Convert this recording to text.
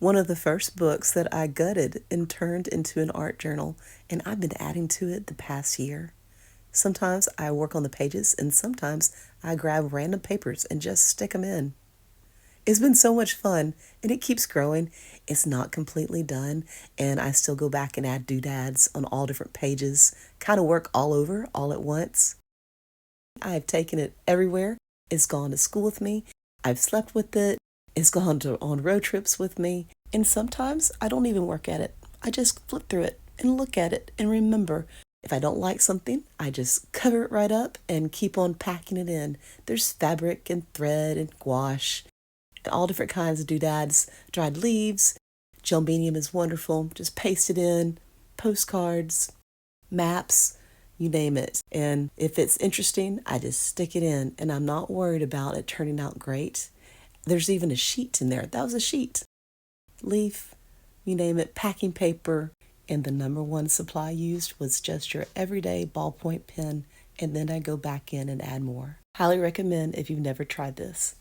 one of the first books that I gutted and turned into an art journal, and I've been adding to it the past year. Sometimes I work on the pages, and sometimes I grab random papers and just stick them in. It's been so much fun, and it keeps growing. It's not completely done, and I still go back and add doodads on all different pages, kind of work all over all at once. I've taken it everywhere. It's gone to school with me. I've slept with it. It's gone on road trips with me. And sometimes I don't even work at it. I just flip through it and look at it and remember. If I don't like something, I just cover it right up and keep on packing it in. There's fabric and thread and gouache and all different kinds of doodads, dried leaves. Gelbanium is wonderful. Just paste it in. Postcards, maps, you name it. And if it's interesting, I just stick it in and I'm not worried about it turning out great. There's even a sheet in there. That was a sheet. Leaf, you name it, packing paper. And the number one supply used was just your everyday ballpoint pen. And then I go back in and add more. Highly recommend if you've never tried this.